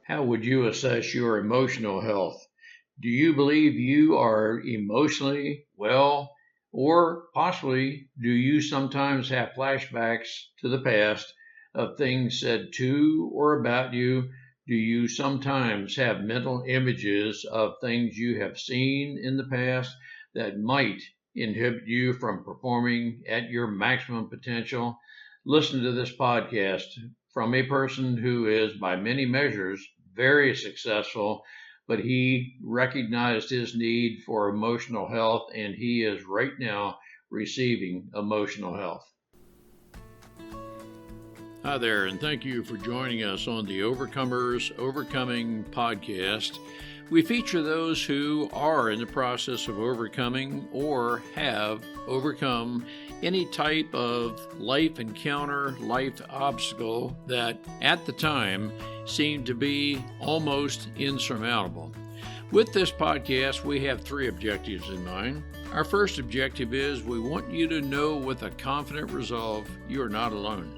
how would you assess your emotional health? Do you believe you are emotionally well, or possibly do you sometimes have flashbacks to the past of things said to or about you? Do you sometimes have mental images of things you have seen in the past that might inhibit you from performing at your maximum potential? Listen to this podcast from a person who is, by many measures, very successful, but he recognized his need for emotional health, and he is right now receiving emotional health. Hi there, and thank you for joining us on the Overcomers Overcoming podcast. We feature those who are in the process of overcoming or have overcome any type of life encounter, life obstacle that at the time seemed to be almost insurmountable. With this podcast, we have three objectives in mind. Our first objective is we want you to know with a confident resolve you are not alone.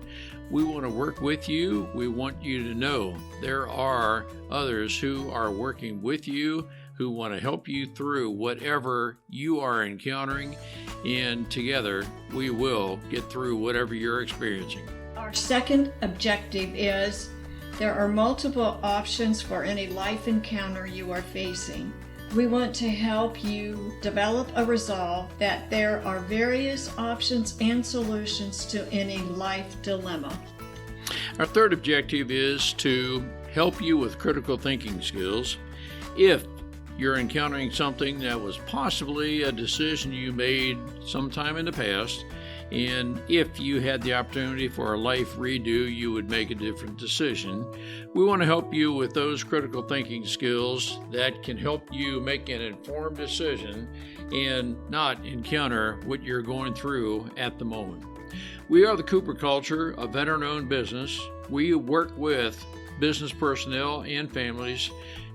We want to work with you. We want you to know there are others who are working with you, who want to help you through whatever you are encountering, and together we will get through whatever you're experiencing. Our second objective is there are multiple options for any life encounter you are facing. We want to help you develop a resolve that there are various options and solutions to any life dilemma. Our third objective is to help you with critical thinking skills. If you're encountering something that was possibly a decision you made sometime in the past, and if you had the opportunity for a life redo, you would make a different decision. We want to help you with those critical thinking skills that can help you make an informed decision and not encounter what you're going through at the moment. We are the Cooper Culture, a veteran-owned business. We work with business personnel and families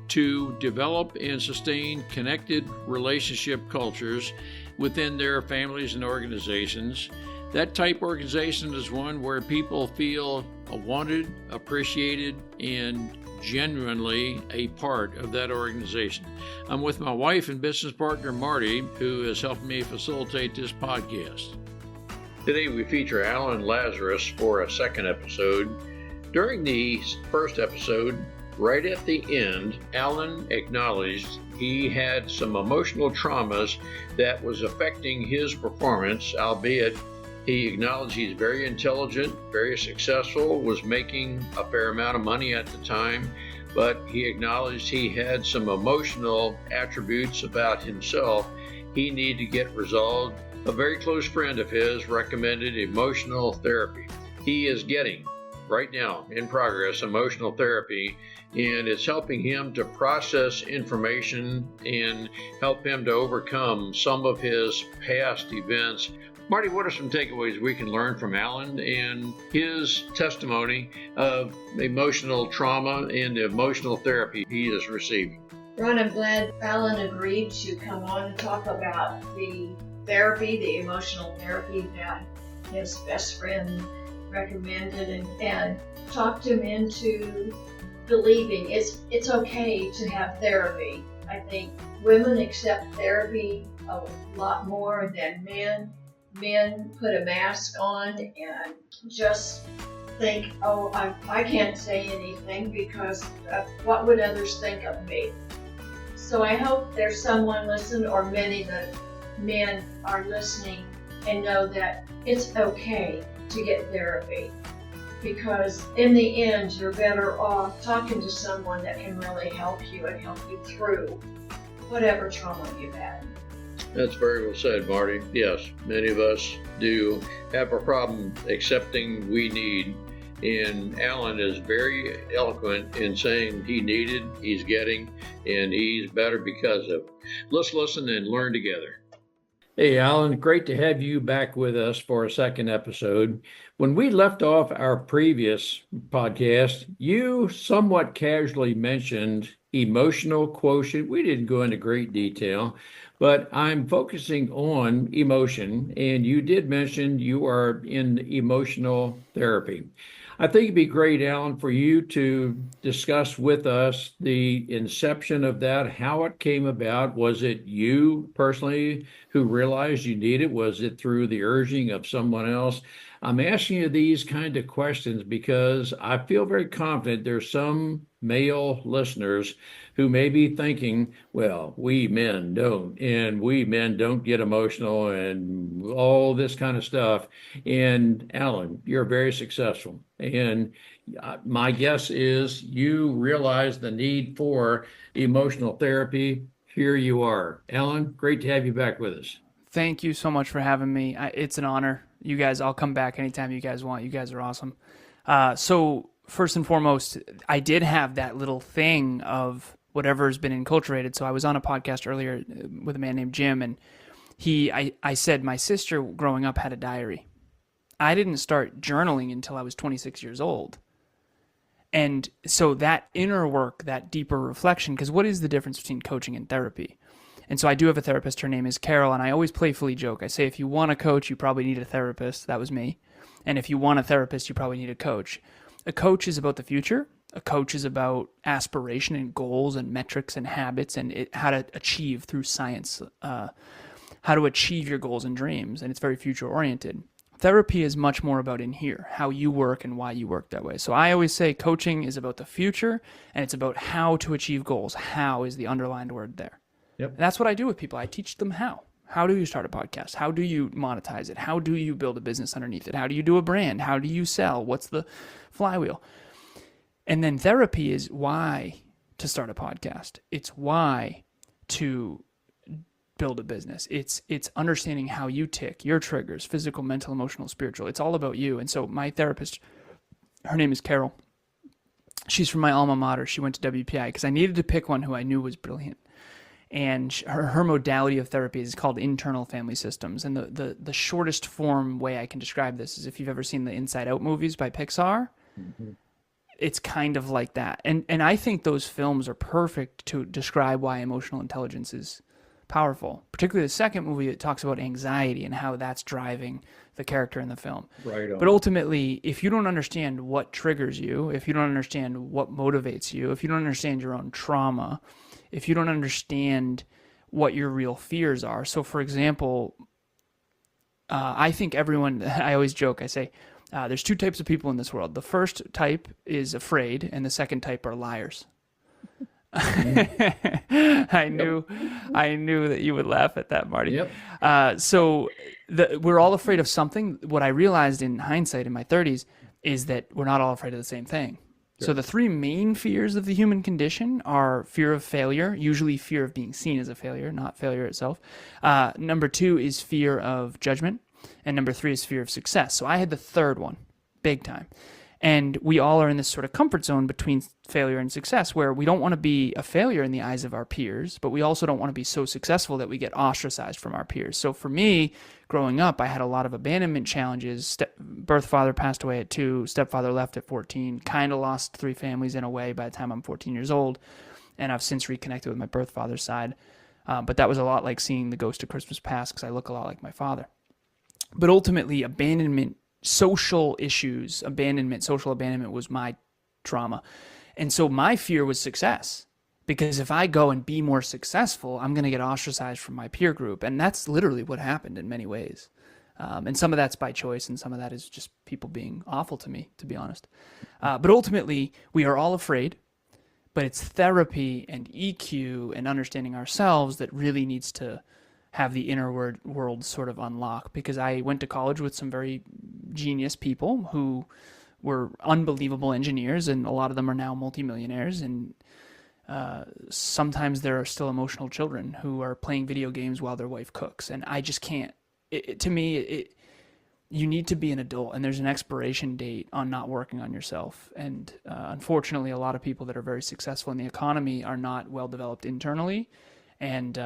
to develop and sustain connected relationship cultures within their families and organizations. That type organization is one where people feel wanted, appreciated, and genuinely a part of that organization. I'm with my wife and business partner, Marty, who is helping me facilitate this podcast. Today we feature Alan Lazaros for a second episode. During the first episode, right at the end, Alan acknowledged he had some emotional traumas that was affecting his performance, albeit he acknowledged he's very intelligent, very successful, was making a fair amount of money at the time, but he acknowledged he had some emotional attributes about himself he needed to get resolved. A very close friend of his recommended emotional therapy. He is getting, right now, in progress, emotional therapy, and it's helping him to process information and help him to overcome some of his past events. Marty, what are some takeaways we can learn from Alan and his testimony of emotional trauma and the emotional therapy he is receiving? Ron, I'm glad Alan agreed to come on and talk about the therapy, the emotional therapy that his best friend recommended, and talked him into believing it's okay to have therapy. I think women accept therapy a lot more than men. Men put a mask on and just think, oh, I can't say anything because what would others think of me? So I hope there's someone listening, or many that men are listening and know that it's okay to get therapy, because in the end you're better off talking to someone that can really help you and help you through whatever trauma you've had. That's very well said, Marty. Yes, many of us do have a problem accepting we need, and Alan is very eloquent in saying he needed, he's getting, and he's better because of it. Let's listen and learn together. Hey, Alan, great to have you back with us for a second episode. When we left off our previous podcast, you somewhat casually mentioned emotional quotient. We didn't go into great detail, but I'm focusing on emotion, and you did mention you are in emotional therapy. I think it'd be great, Alan, for you to discuss with us the inception of that, how it came about. Was it you personally who realized you need it? Was it through the urging of someone else? I'm asking you these kind of questions because I feel very confident there's some male listeners who may be thinking, well, we men don't get emotional and all this kind of stuff. And Alan, you're very successful. And my guess is you realize the need for emotional therapy. Here you are. Alan, great to have you back with us. Thank you so much for having me. It's an honor. You guys, I'll come back anytime you guys want. You guys are awesome. So first and foremost, I did have that little thing of whatever has been enculturated. So I was on a podcast earlier with a man named Jim, and I said my sister growing up had a diary. I didn't start journaling until I was 26 years old. And so that inner work, that deeper reflection, because what is the difference between coaching and therapy? And so I do have a therapist. Her name is Carol, and I always playfully joke. I say, if you want a coach, you probably need a therapist. That was me. And if you want a therapist, you probably need a coach. A coach is about the future. A coach is about aspiration and goals and metrics and habits and how to achieve through science, how to achieve your goals and dreams. And it's very future oriented. Therapy is much more about in here, how you work and why you work that way. So I always say coaching is about the future and it's about how to achieve goals. How is the underlined word there. Yep. And that's what I do with people. I teach them how. How do you start a podcast? How do you monetize it? How do you build a business underneath it? How do you do a brand? How do you sell? What's the flywheel? And then therapy is why to start a podcast. It's why to build a business. It's understanding how you tick, your triggers, physical, mental, emotional, spiritual. It's all about you. And so my therapist, her name is Carol. She's from my alma mater. She went to WPI because I needed to pick one who I knew was brilliant. And her modality of therapy is called internal family systems. And the shortest form way I can describe this is if you've ever seen the Inside Out movies by Pixar, it's kind of like that. And I think those films are perfect to describe why emotional intelligence is powerful, particularly the second movie that talks about anxiety and how that's driving the character in the film. Right on. But ultimately, if you don't understand what triggers you, if you don't understand what motivates you, if you don't understand your own trauma, if you don't understand what your real fears are. So for example, I think everyone, I always joke, I say, there's two types of people in this world. The first type is afraid, and the second type are liars. I knew that you would laugh at that, Marty. Yep. So we're all afraid of something. What I realized in hindsight in my 30s is that we're not all afraid of the same thing. Sure. So the three main fears of the human condition are fear of failure, usually fear of being seen as a failure, not failure itself. Number two is fear of judgment. And number three is fear of success. So I had the third one, big time. And we all are in this sort of comfort zone between failure and success where we don't want to be a failure in the eyes of our peers, but we also don't want to be so successful that we get ostracized from our peers. So for me, growing up, I had a lot of abandonment challenges. Birth father passed away at 2, stepfather left at 14, kind of lost 3 families in a way by the time I'm 14 years old. And I've since reconnected with my birth father's side. But that was a lot like seeing the ghost of Christmas Past because I look a lot like my father. But ultimately, abandonment, social abandonment was my trauma. And so my fear was success. Because if I go and be more successful, I'm going to get ostracized from my peer group. And that's literally what happened in many ways. And some of that's by choice, and some of that is just people being awful to me, to be honest. But ultimately, we are all afraid. But it's therapy and EQ and understanding ourselves that really needs to have the inner world sort of unlock, because I went to college with some very genius people who were unbelievable engineers, and a lot of them are now multimillionaires, and sometimes there are still emotional children who are playing video games while their wife cooks, and I just can't. To me, you need to be an adult, and there's an expiration date on not working on yourself, and unfortunately, a lot of people that are very successful in the economy are not well developed internally, and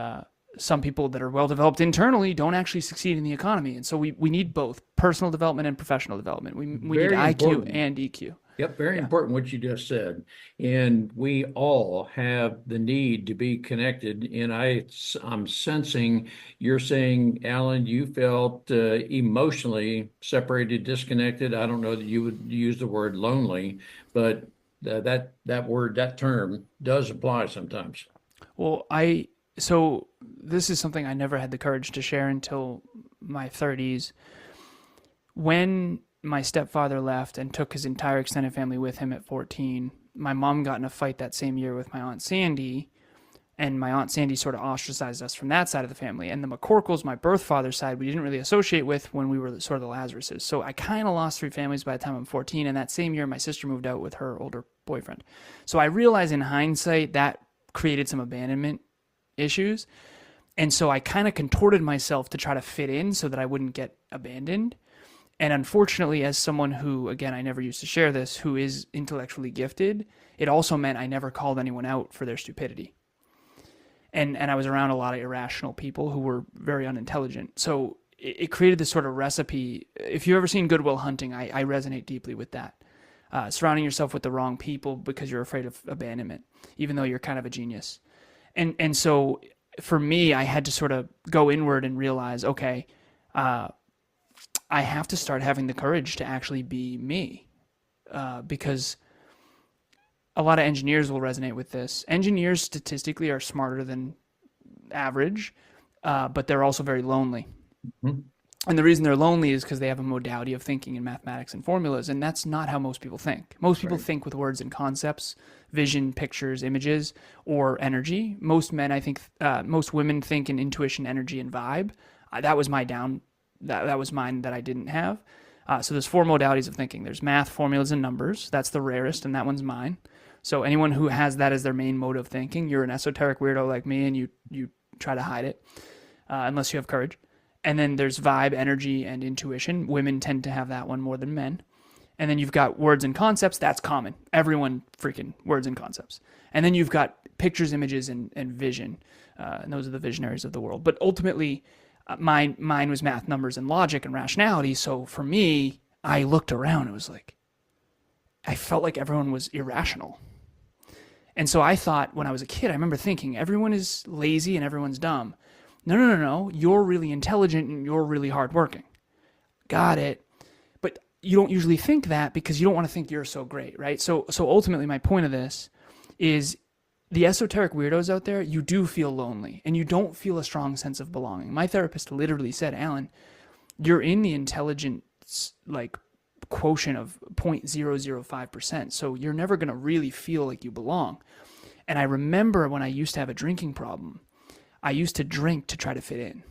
some people that are well-developed internally don't actually succeed in the economy. And so we need both personal development and professional development. We need IQ and EQ. Yep, very important what you just said. And we all have the need to be connected. And I'm sensing you're saying, Alan, you felt emotionally separated, disconnected. I don't know that you would use the word lonely, but that word, that term does apply sometimes. Well, so this is something I never had the courage to share until my 30s. When my stepfather left and took his entire extended family with him at 14, my mom got in a fight that same year with my Aunt Sandy, and my Aunt Sandy sort of ostracized us from that side of the family. And the McCorkles, my birth father's side, we didn't really associate with when we were sort of the Lazaroses. So I kind of lost 3 families by the time I'm 14, and that same year my sister moved out with her older boyfriend. So I realized in hindsight that created some abandonment issues. And so I kind of contorted myself to try to fit in so that I wouldn't get abandoned. And unfortunately, as someone who, again, I never used to share this, who is intellectually gifted, it also meant I never called anyone out for their stupidity. And I was around a lot of irrational people who were very unintelligent. So it created this sort of recipe. If you've ever seen Good Will Hunting, I resonate deeply with that. Surrounding yourself with the wrong people because you're afraid of abandonment, even though you're kind of a genius. And so for me, I had to sort of go inward and realize, okay, I have to start having the courage to actually be me, because a lot of engineers will resonate with this. Engineers statistically are smarter than average, but they're also very lonely. Mm-hmm. And the reason they're lonely is because they have a modality of thinking in mathematics and formulas, and that's not how most people think. Most people think with words and concepts, vision, pictures, images, or energy. Most men, I think, most women think in intuition, energy, and vibe. That was my that was mine that I didn't have. So there's 4 modalities of thinking. There's math, formulas, and numbers. That's the rarest, and that one's mine. So anyone who has that as their main mode of thinking, you're an esoteric weirdo like me, and you try to hide it, unless you have courage. And then there's vibe, energy, and intuition. Women tend to have that one more than men. And then you've got words and concepts. That's common. Everyone freaking words and concepts. And then you've got pictures, images, and vision. And those are the visionaries of the world. But ultimately, mine was math, numbers, and logic and rationality. So for me, I looked around. It was like, I felt like everyone was irrational. And so I thought when I was a kid, I remember thinking everyone is lazy and everyone's dumb. No. You're really intelligent and you're really hardworking. Got it. But you don't usually think that because you don't want to think you're so great, right? So ultimately my point of this is the esoteric weirdos out there, you do feel lonely and you don't feel a strong sense of belonging. My therapist literally said, Alan, you're in the intelligence quotient of 0.005%. So you're never going to really feel like you belong. And I remember when I used to have a drinking problem, I used to drink to try to fit in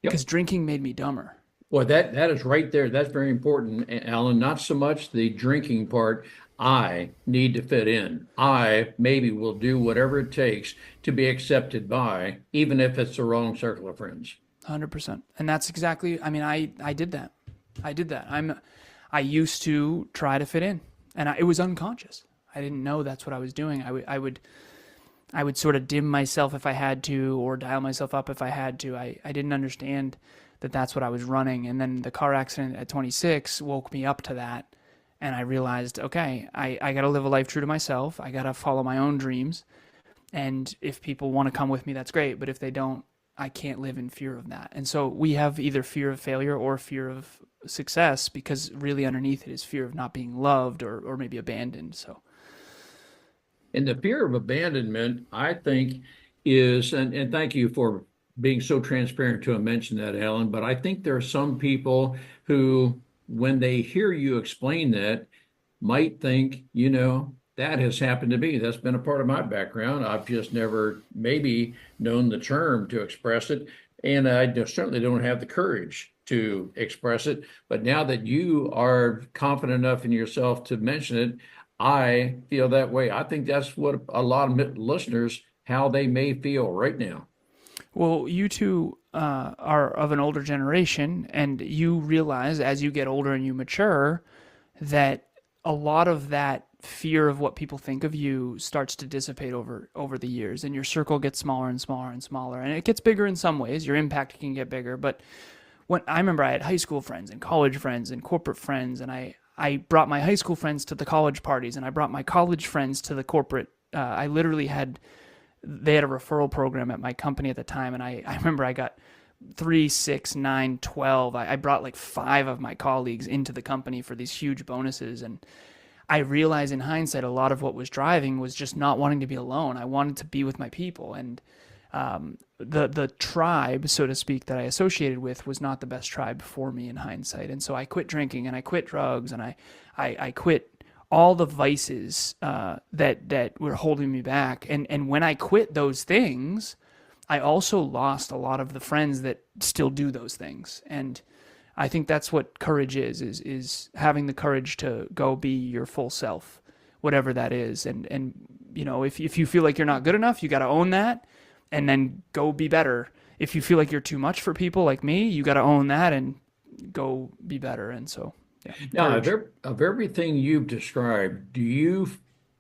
because drinking made me dumber. Well, that is right there. That's very important, Alan. Not so much the drinking part. I need to fit in. I maybe will do whatever it takes to be accepted by, even if it's the wrong circle of friends. 100%. And that's exactly, I did that. I used to try to fit in, and it was unconscious. I didn't know that's what I was doing. I would sort of dim myself if I had to, or dial myself up if I had to. I didn't understand that that's what I was running. And then the car accident at 26 woke me up to that. And I realized, okay, I got to live a life true to myself. I got to follow my own dreams. And if people want to come with me, that's great. But if they don't, I can't live in fear of that. And so we have either fear of failure or fear of success, because really underneath it is fear of not being loved or maybe abandoned. So. And the fear of abandonment, I think, is, and thank you for being so transparent to mention that, Alan, but I think there are some people who, when they hear you explain that, might think, that has happened to me. That's been a part of my background. I've just never maybe known the term to express it. And I certainly don't have the courage to express it. But now that you are confident enough in yourself to mention it, I feel that way. I think that's what a lot of listeners, how they may feel right now. Well, you two are of an older generation, and you realize as you get older and you mature that a lot of that fear of what people think of you starts to dissipate over the years, and your circle gets smaller and smaller and smaller, and it gets bigger in some ways. Your impact can get bigger, but when I remember I had high school friends and college friends and corporate friends, and I I brought my high school friends to the college parties, and I brought my college friends to the corporate. I literally they had a referral program at my company at the time, and I remember I got 3, 6, 9, 12. I brought like 5 of my colleagues into the company for these huge bonuses, and I realized in hindsight a lot of what was driving was just not wanting to be alone. I wanted to be with my people, and the tribe, so to speak, that I associated with was not the best tribe for me in hindsight. And so I quit drinking, and I quit drugs, and I quit all the vices that were holding me back. And when I quit those things, I also lost a lot of the friends that still do those things. And I think that's what courage is having the courage to go be your full self, whatever that is. And you know, if you feel like you're not good enough, you got to own that and then go be better. If you feel like you're too much for people like me, you got to own that and go be better. And so, yeah. Now, of everything you've described, do you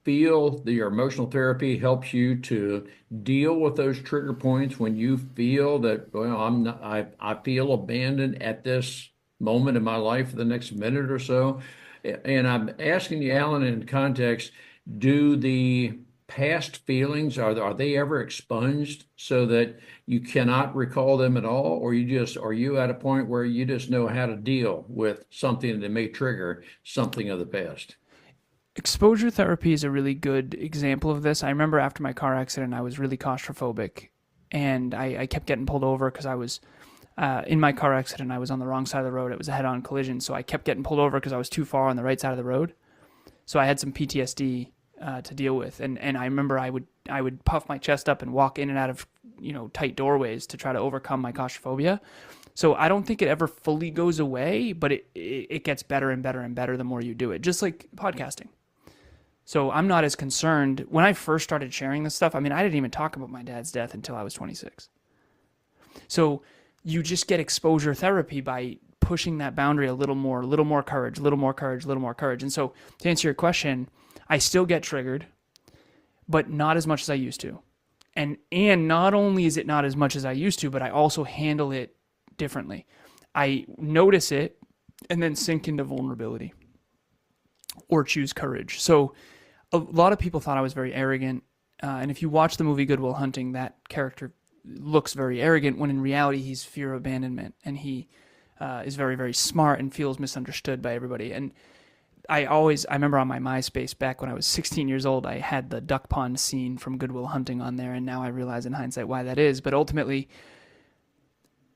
feel that your emotional therapy helps you to deal with those trigger points when you feel that, well, I feel abandoned at this moment in my life for the next minute or so? And I'm asking you, Alan, in context, do the past feelings, are they ever expunged so that you cannot recall them at all? Or are you at a point where you just know how to deal with something that may trigger something of the past? Exposure therapy is a really good example of this. I remember after my car accident, I was really claustrophobic, and I kept getting pulled over because I was in my car accident. I was on the wrong side of the road. It was a head-on collision, so I kept getting pulled over because I was too far on the right side of the road. So I had some PTSD to deal with, and I remember I would puff my chest up and walk in and out of tight doorways to try to overcome my claustrophobia. So I don't think it ever fully goes away, but it gets better and better and better the more you do it, just like podcasting. So I'm not as concerned. When I first started sharing this stuff, I mean, I didn't even talk about my dad's death until I was 26. So you just get exposure therapy by pushing that boundary a little more courage, a little more courage, a little more courage. And so to answer your question, I still get triggered, but not as much as I used to. And not only is it not as much as I used to, but I also handle it differently. I notice it and then sink into vulnerability or choose courage. So a lot of people thought I was very arrogant. And if you watch the movie Good Will Hunting, that character looks very arrogant when in reality he's fear of abandonment. And he is very, very smart and feels misunderstood by everybody. And I remember on my MySpace back when I was 16 years old, I had the duck pond scene from Good Will Hunting on there. And now I realize in hindsight why that is. But ultimately,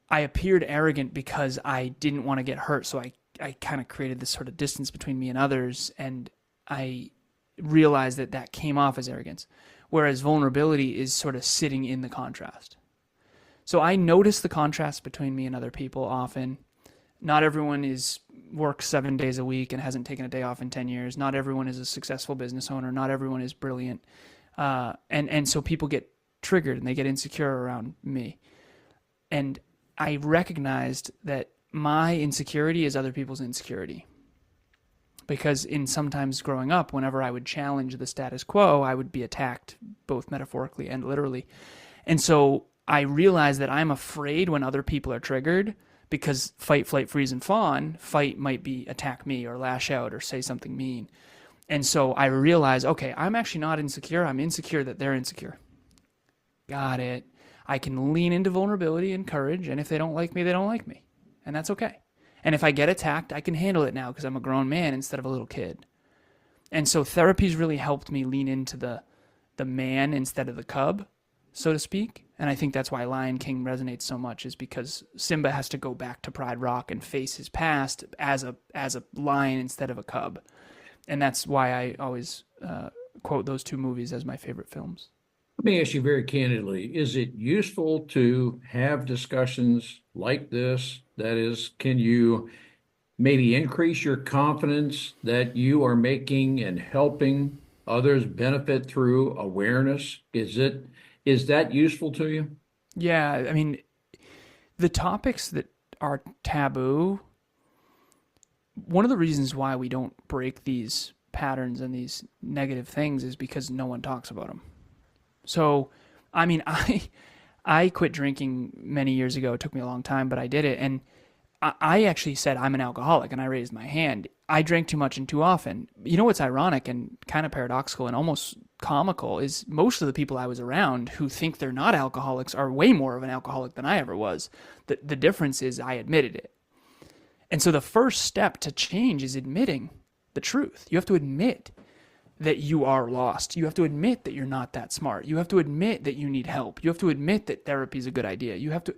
I appeared arrogant because I didn't want to get hurt. So I kind of created this sort of distance between me and others. And I realized that came off as arrogance. Whereas vulnerability is sort of sitting in the contrast. So I notice the contrast between me and other people often. Not everyone works 7 days a week and hasn't taken a day off in 10 years. Not everyone is a successful business owner. Not everyone is brilliant. And so people get triggered and they get insecure around me. And I recognized that my insecurity is other people's insecurity. Because sometimes growing up, whenever I would challenge the status quo, I would be attacked both metaphorically and literally. And so I realized that I'm afraid when other people are triggered because fight, flight, freeze, and fawn, fight might be attack me or lash out or say something mean. And so I realized, okay, I'm actually not insecure. I'm insecure that they're insecure. Got it. I can lean into vulnerability and courage, and if they don't like me, they don't like me. And that's okay. And if I get attacked, I can handle it now because I'm a grown man instead of a little kid. And so therapy's really helped me lean into the man instead of the cub, so to speak. And I think that's why Lion King resonates so much, is because Simba has to go back to Pride Rock and face his past as a lion instead of a cub. And that's why I always quote those two movies as my favorite films. Let me ask you very candidly, is it useful to have discussions like this? That is, can you maybe increase your confidence that you are making and helping others benefit through awareness? Is that useful to you? Yeah, I mean, the topics that are taboo, one of the reasons why we don't break these patterns and these negative things is because no one talks about them. So, I mean, I quit drinking many years ago. It took me a long time, but I did it. And I actually said I'm an alcoholic, and I raised my hand. I drank too much and too often. You know what's ironic and kind of paradoxical and almost comical is most of the people I was around who think they're not alcoholics are way more of an alcoholic than I ever was. The difference is I admitted it. And so the first step to change is admitting the truth. You have to admit that you are lost. You have to admit that you're not that smart. You have to admit that you need help. You have to admit that therapy is a good idea. You have to.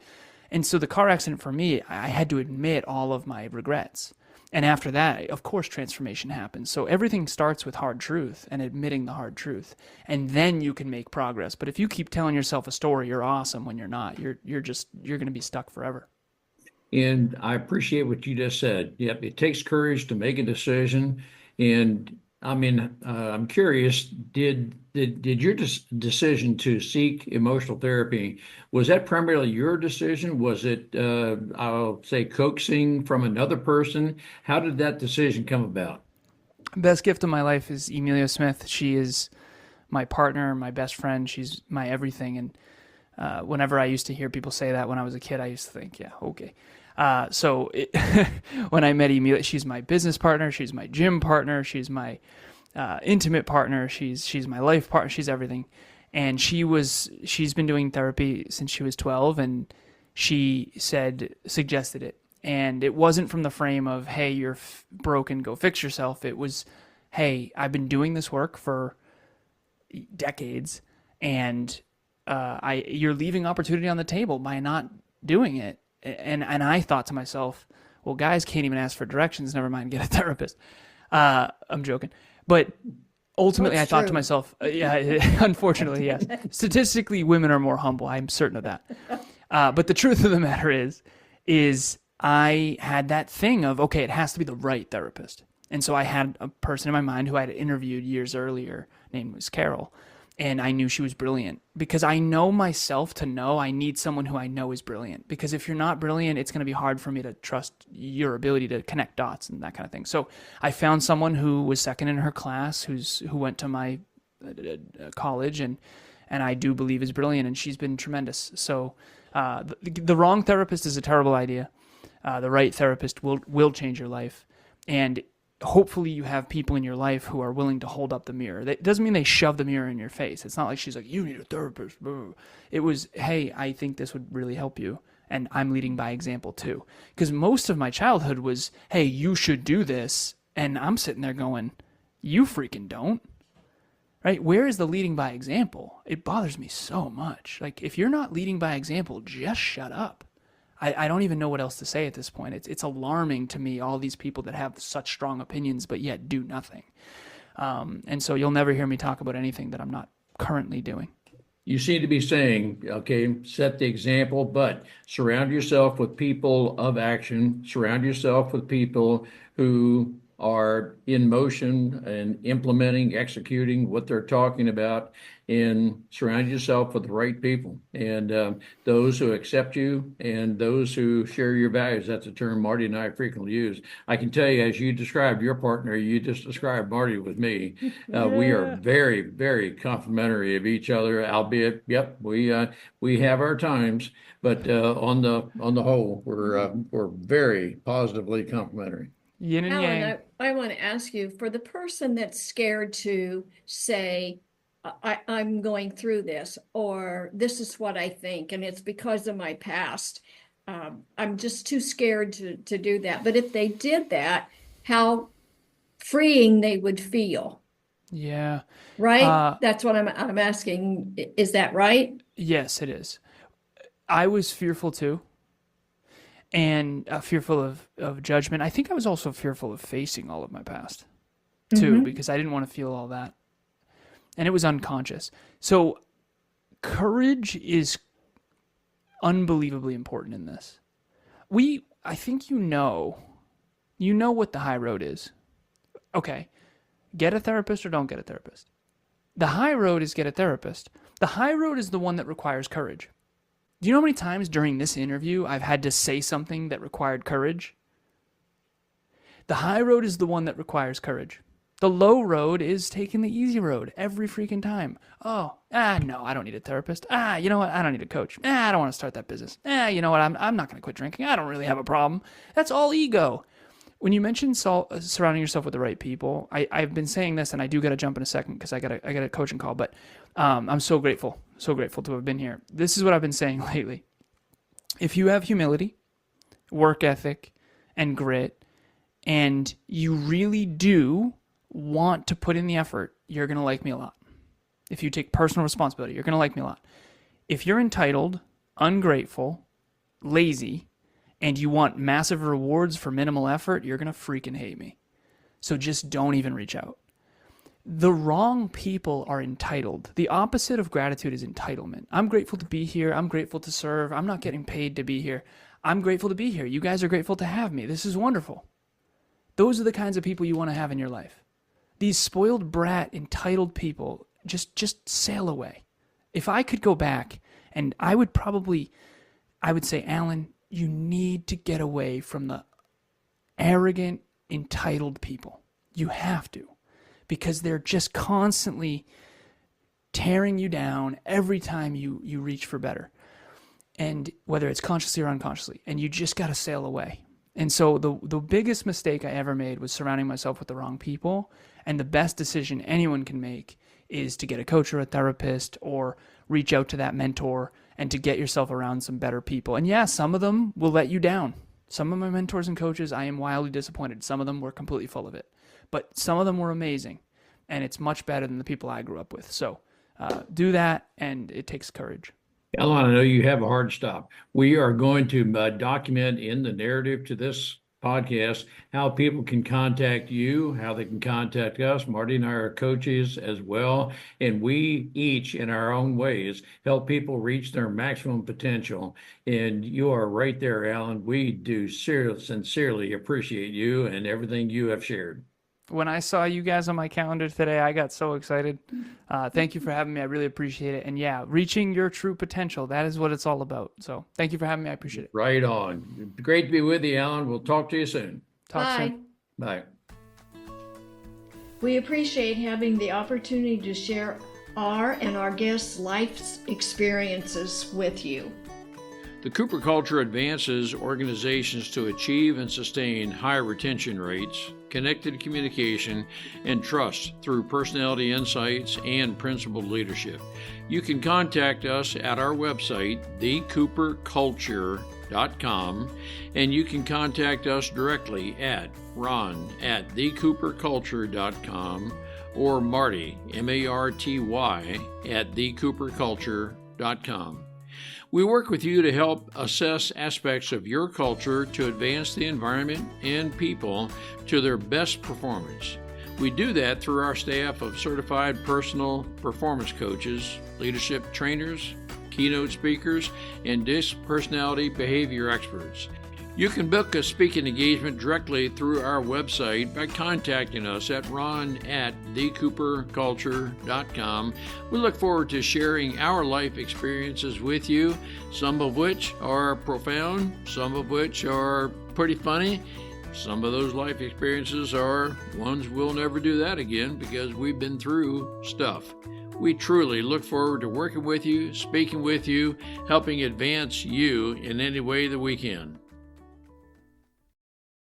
And so the car accident for me, I had to admit all of my regrets. And after that, of course, transformation happens. So everything starts with hard truth and admitting the hard truth. And then you can make progress. But if you keep telling yourself a story, you're awesome when you're not. You're going to be stuck forever. And I appreciate what you just said. Yep, it takes courage to make a decision. And I mean, I'm curious, did your decision to seek emotional therapy, was that primarily your decision? Was it, I'll say, coaxing from another person? How did that decision come about? Best gift of my life is Emilia Smith. She is my partner, my best friend. She's my everything. And whenever I used to hear people say that when I was a kid, I used to think, yeah, okay. When I met Emilia, she's my business partner, she's my gym partner, she's my intimate partner, she's my life partner, she's everything. And she's been doing therapy since she was 12, and she suggested it. And it wasn't from the frame of, hey, you're broken, go fix yourself. It was, hey, I've been doing this work for decades, and you're leaving opportunity on the table by not doing it. And I thought to myself, well, guys can't even ask for directions, never mind get a therapist. I'm joking. But ultimately, I thought to myself, yeah, unfortunately, yes. Statistically, women are more humble. I'm certain of that. But the truth of the matter is I had that thing of, okay, it has to be the right therapist. And so I had a person in my mind who I had interviewed years earlier, named was Carol. And I knew she was brilliant because I know myself to know I need someone who I know is brilliant. Because if you're not brilliant, it's going to be hard for me to trust your ability to connect dots and that kind of thing. So I found someone who was second in her class, who went to my college, and I do believe is brilliant, and she's been tremendous. So the wrong therapist is a terrible idea. The right therapist will change your life, and hopefully you have people in your life who are willing to hold up the mirror. That doesn't mean they shove the mirror in your face. It's not like she's like, you need a therapist. It was, hey, I think this would really help you. And I'm leading by example too. Because most of my childhood was, hey, you should do this. And I'm sitting there going, you freaking don't. Right? Where is the leading by example? It bothers me so much. Like, if you're not leading by example, just shut up. I don't even know what else to say at this point. It's alarming to me, all these people that have such strong opinions but yet do nothing. And so you'll never hear me talk about anything that I'm not currently doing. You seem to be saying, okay, set the example, but surround yourself with people of action. Surround yourself with people who are in motion and implementing, executing what they're talking about, and surround yourself with the right people and those who accept you and those who share your values. That's a term Marty and I frequently use. I can tell you, as you described your partner, you just described Marty with me. We are very, very complimentary of each other, albeit, yep, we have our times, but on the whole, we're very positively complimentary. Yin and yang. Alan, I want to ask you, for the person that's scared to say, I'm going through this, or this is what I think, and it's because of my past. I'm just too scared to do that. But if they did that, how freeing they would feel. Yeah. Right? That's what I'm asking. Is that right? Yes, it is. I was fearful too. And fearful of judgment. I think I was also fearful of facing all of my past too, because I didn't want to feel all that. And it was unconscious. So courage is unbelievably important in this. I think you know what the high road is. Okay, get a therapist or don't get a therapist. The high road is get a therapist. The high road is the one that requires courage. Do you know how many times during this interview I've had to say something that required courage? The high road is the one that requires courage. The low road is taking the easy road every freaking time. No, I don't need a therapist. You know what? I don't need a coach. I don't want to start that business. You know what? I'm not going to quit drinking. I don't really have a problem. That's all ego. When you mention surrounding yourself with the right people, I've been saying this, and I do got to jump in a second because I got a coaching call, but I'm so grateful to have been here. This is what I've been saying lately. If you have humility, work ethic, and grit, and you really do want to put in the effort, you're going to like me a lot. If you take personal responsibility, you're going to like me a lot. If you're entitled, ungrateful, lazy, and you want massive rewards for minimal effort, you're going to freaking hate me. So just don't even reach out. The wrong people are entitled. The opposite of gratitude is entitlement. I'm grateful to be here. I'm grateful to serve. I'm not getting paid to be here. I'm grateful to be here. You guys are grateful to have me. This is wonderful. Those are the kinds of people you want to have in your life. These spoiled brat, entitled people, just sail away. If I could go back, and I would say, Alan, you need to get away from the arrogant, entitled people. You have to, because they're just constantly tearing you down every time you reach for better. And whether it's consciously or unconsciously, and you just got to sail away. And so the biggest mistake I ever made was surrounding myself with the wrong people. And the best decision anyone can make is to get a coach or a therapist or reach out to that mentor and to get yourself around some better people. And yeah, some of them will let you down. Some of my mentors and coaches, I am wildly disappointed. Some of them were completely full of it. But some of them were amazing. And it's much better than the people I grew up with. So do that, and it takes courage. Alan, I know you have a hard stop. We are going to document in the narrative to this podcast how people can contact you, how they can contact us. Marty and I are coaches as well, and we each in our own ways help people reach their maximum potential. And you are right there, Alan. We do sincerely appreciate you and everything you have shared. When I saw you guys on my calendar today, I got so excited. Thank you for having me. I really appreciate it. And yeah, reaching your true potential, that is what it's all about. So thank you for having me. I appreciate it. Right on. Great to be with you, Alan. We'll talk to you soon. Talk soon. Bye. We appreciate having the opportunity to share our and our guests' life experiences with you. The Cooper culture advances organizations to achieve and sustain high retention rates, connected communication, and trust through personality insights and principled leadership. You can contact us at our website, thecooperculture.com, and you can contact us directly at ron@thecooperculture.com or Marty, M-A-R-T-Y, at thecooperculture.com. We work with you to help assess aspects of your culture to advance the environment and people to their best performance. We do that through our staff of certified personal performance coaches, leadership trainers, keynote speakers, and disc personality behavior experts. You can book a speaking engagement directly through our website by contacting us at ron@thecooperculture.com. We look forward to sharing our life experiences with you, some of which are profound, some of which are pretty funny. Some of those life experiences are ones we'll never do that again because we've been through stuff. We truly look forward to working with you, speaking with you, helping advance you in any way that we can.